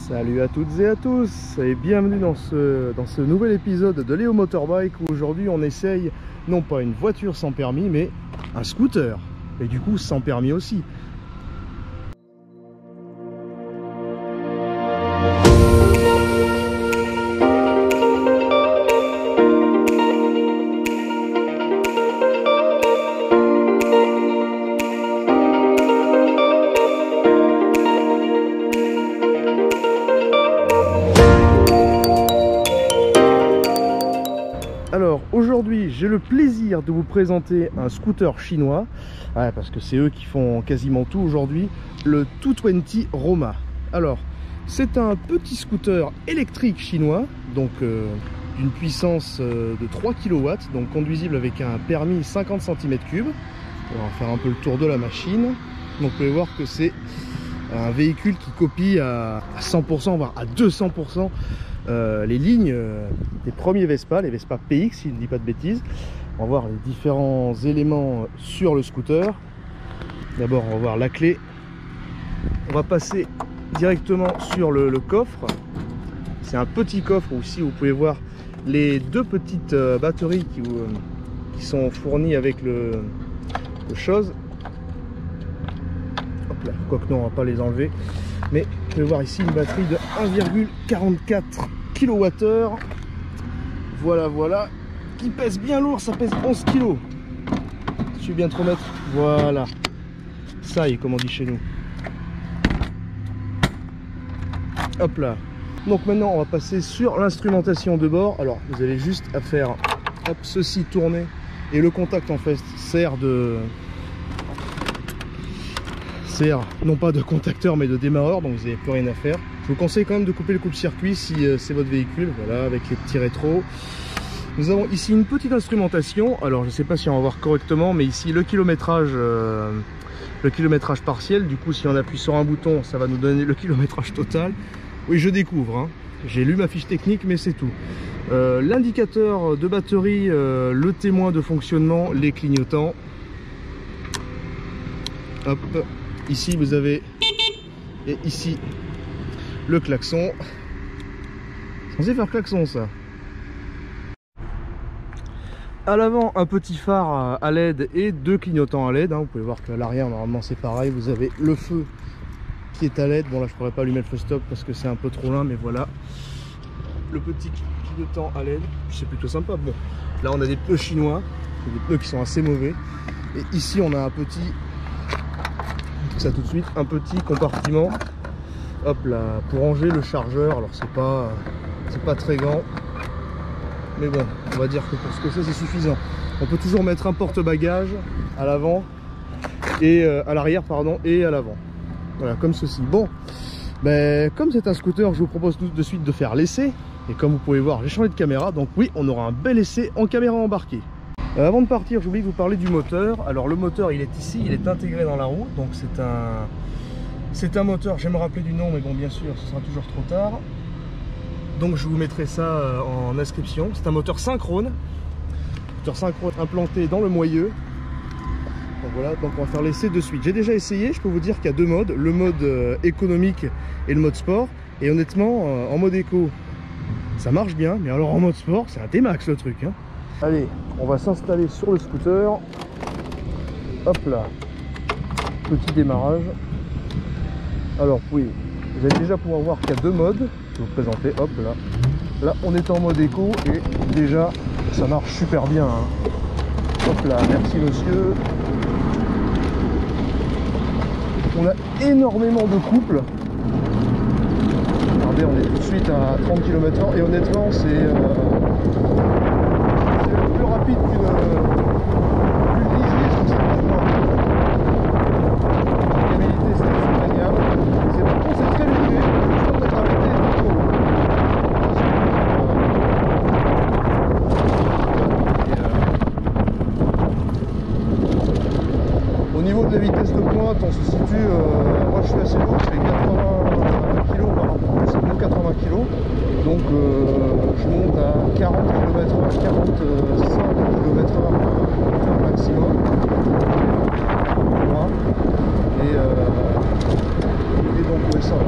Salut à toutes et à tous et bienvenue dans ce nouvel épisode de Léo Motorbike où aujourd'hui on essaye non pas une voiture sans permis mais un scooter et du coup sans permis aussi. Alors aujourd'hui j'ai le plaisir de vous présenter un scooter chinois, parce que c'est eux qui font quasiment tout aujourd'hui, le 220 Roma. Alors c'est un petit scooter électrique chinois, donc d'une puissance de 3 kW, donc conduisible avec un permis 50 cm3. On va faire un peu le tour de la machine. Donc vous pouvez voir que c'est un véhicule qui copie à 100%, voire à 200% les lignes des premiers Vespa, les Vespa PX si je ne dis pas de bêtises. On va voir les différents éléments sur le scooter. D'abord on va voir la clé. On va passer directement sur le coffre. C'est un petit coffre aussi où vous pouvez voir les deux petites batteries qui sont fournies avec le chose. Hop là, quoique non, on va pas les enlever. Mais vous pouvez voir ici une batterie de 1,44 kWh. Voilà, qui pèse bien lourd, ça pèse 11 kg. Je vais bien te remettre. Voilà. Ça y est, comme on dit chez nous. Hop là. Donc maintenant, on va passer sur l'instrumentation de bord. Alors, vous avez juste à faire hop, ceci tourner. Et le contact en fait sert non pas de contacteur mais de démarreur, donc vous n'avez plus rien à faire. Je vous conseille quand même de couper le coupe-circuit si c'est votre véhicule, voilà, avec les petits rétros. Nous avons ici une petite instrumentation. Alors je ne sais pas si on va voir correctement, mais ici le kilométrage partiel. Du coup si on appuie sur un bouton, ça va nous donner le kilométrage total. Oui, je découvre, hein. J'ai lu ma fiche technique mais c'est tout. L'indicateur de batterie, le témoin de fonctionnement, les clignotants. Hop. Ici vous avez, et ici le klaxon. Censé faire klaxon ça. À l'avant un petit phare à LED et deux clignotants à LED, hein. Vous pouvez voir qu'à l'arrière normalement c'est pareil. Vous avez le feu qui est à LED. Bon là je pourrais pas allumer le feu stop parce que c'est un peu trop loin, mais voilà. Le petit clignotant à LED, c'est plutôt sympa. Bon, là on a des pneus chinois, des pneus qui sont assez mauvais. Et ici on a un petit, ça tout de suite, un petit compartiment, hop là, pour ranger le chargeur. Alors c'est pas très grand, mais bon, on va dire que pour ce que c'est suffisant. On peut toujours mettre un porte-bagages à l'avant et à l'arrière, pardon, et à l'avant. Voilà, comme ceci. Bon, ben, comme c'est un scooter, je vous propose tout de suite de faire l'essai. Et comme vous pouvez voir, j'ai changé de caméra, donc oui, on aura un bel essai en caméra embarquée. Avant de partir, j'oublie de vous parler du moteur. Alors le moteur, il est ici, il est intégré dans la roue. Donc c'est un moteur, je vais me rappeler du nom, mais bon, bien sûr, ce sera toujours trop tard. Donc je vous mettrai ça en inscription. C'est un moteur synchrone. Moteur synchrone implanté dans le moyeu. Donc voilà, donc on va faire l'essai de suite. J'ai déjà essayé, je peux vous dire qu'il y a deux modes. Le mode économique et le mode sport. Et honnêtement, en mode éco, ça marche bien. Mais alors en mode sport, c'est un T-Max le truc, hein. Allez, on va s'installer sur le scooter. Hop là. Petit démarrage. Alors oui, vous allez déjà pouvoir voir qu'il y a deux modes. Je vais vous présenter. Hop là. Là, on est en mode éco et déjà, ça marche super bien, hein. Hop là, merci monsieur. On a énormément de couple. Regardez, on est tout de suite à 30 km/h et honnêtement, c'est plus rapide qu'une lisier sur cette voie. La fiabilité, c'est génial. Par contre, c'est très léger. Le centre de gravité est pas trop haut. Au niveau de la vitesse de pointe, on se situe, moi je suis assez lourd, je fais 80 kg par rapport à 80 kg, donc je monte à 40 km/h, 45 km/h maximum. Voilà. Et donc ouais, ça va.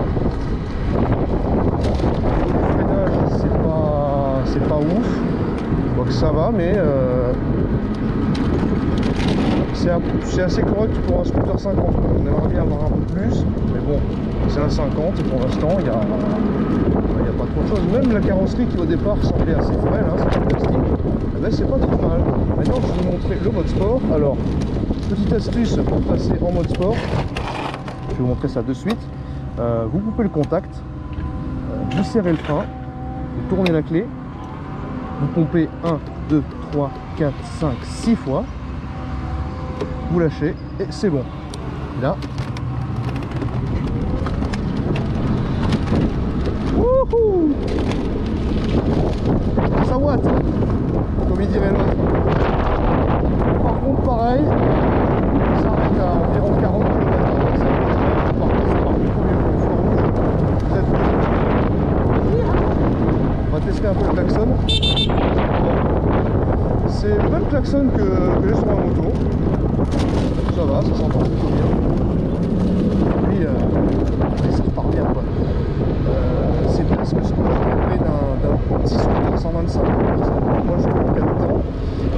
ça, mais c'est assez correct pour un scooter 50. On aimerait bien avoir un peu plus, mais bon, c'est un 50 et pour l'instant il n'y a pas trop de choses. Même la carrosserie qui au départ semblait assez frêle, hein, c'est du plastique, eh ben, c'est pas trop mal. Maintenant je vais vous montrer le mode sport. Alors, petite astuce pour passer en mode sport, je vais vous montrer ça de suite. Vous coupez le contact, vous serrez le frein, vous tournez la clé, vous pompez 1, 2, 3, 4, 5, 6 fois, vous lâchez et c'est bon. Là, wouhou, ça watt, comme il dirait l'autre. Par contre, pareil, ça arrête à environ 40 km/h. Par contre, c'est parti pour le feu rouge. Vous êtes... On va tester un peu le klaxon. C'est le même klaxon que j'ai sur ma moto. Ça va, ça s'entend plutôt bien. Puis ça repart bien quoi. C'est presque ce que je trouverais d'un petit scooter 125. Moi je prends 4 temps.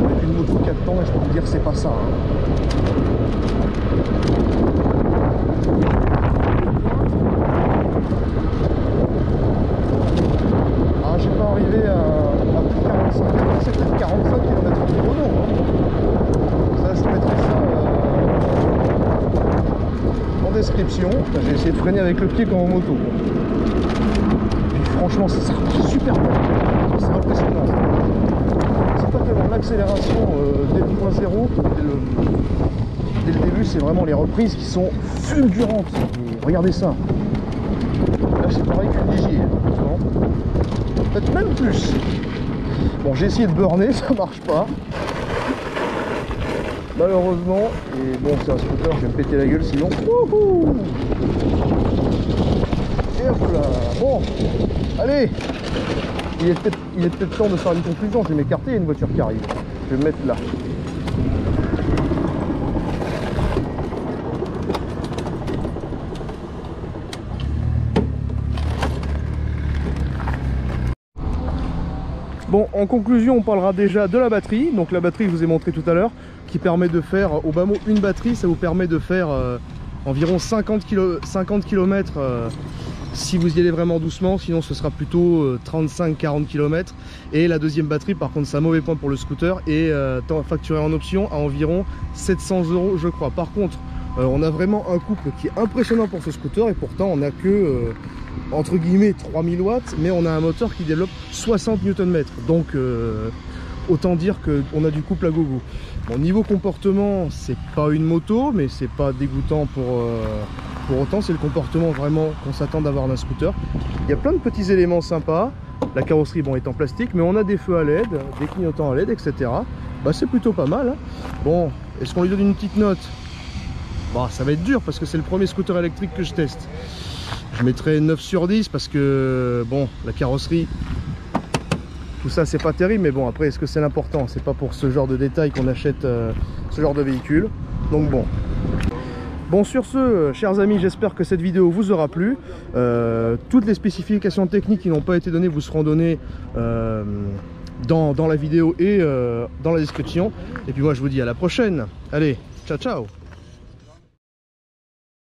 Avec une moto 4 temps, et je peux vous dire que c'est pas ça. Ah, j'ai pas arrivé à plus de 45, c'est peut-être 45 km de chrono. Ça, je mettrai ça en description. J'ai essayé de freiner avec le pied comme en moto. Et franchement, ça repart super bien. C'est impressionnant. C'est pas tellement l'accélération dès le point zéro, dès le début, c'est vraiment les reprises qui sont fulgurantes. Et regardez ça. Là, c'est pareil qu'une DJ. Peut-être même plus. Bon, j'ai essayé de burner, ça marche pas. Malheureusement, et bon, c'est un scooter, je vais me péter la gueule sinon. Wouhou! Et hop là. Bon, allez. Il est peut-être temps de faire une conclusion. Je vais m'écarter, il y a une voiture qui arrive. Je vais me mettre là. Bon, en conclusion, on parlera déjà de la batterie. Donc la batterie, je vous ai montré tout à l'heure, qui permet de faire, au bas mot, une batterie, ça vous permet de faire environ 50 km si vous y allez vraiment doucement, sinon ce sera plutôt 35-40 km. Et la deuxième batterie, par contre, c'est un mauvais point pour le scooter, et facturé en option à environ 700 € je crois. Par contre, on a vraiment un couple qui est impressionnant pour ce scooter, et pourtant on n'a que... entre guillemets 3000 watts, mais on a un moteur qui développe 60 Nm, donc autant dire qu'on a du couple à gogo. Bon, niveau comportement, c'est pas une moto, mais c'est pas dégoûtant pour autant, c'est le comportement vraiment qu'on s'attend d'avoir d'un scooter. Il y a plein de petits éléments sympas, la carrosserie bon, est en plastique, mais on a des feux à LED, des clignotants à LED, etc. Bah, c'est plutôt pas mal, hein. Bon, est-ce qu'on lui donne une petite note? Bah, ça va être dur parce que c'est le premier scooter électrique que je teste. Je mettrai 9 sur 10 parce que bon, la carrosserie, tout ça c'est pas terrible, mais bon, après est-ce que c'est l'important? C'est pas pour ce genre de détails qu'on achète ce genre de véhicule. Donc bon. Bon, sur ce, chers amis, j'espère que cette vidéo vous aura plu. Toutes les spécifications techniques qui n'ont pas été données vous seront données dans la vidéo et dans la description. Et puis moi je vous dis à la prochaine. Allez, ciao ciao.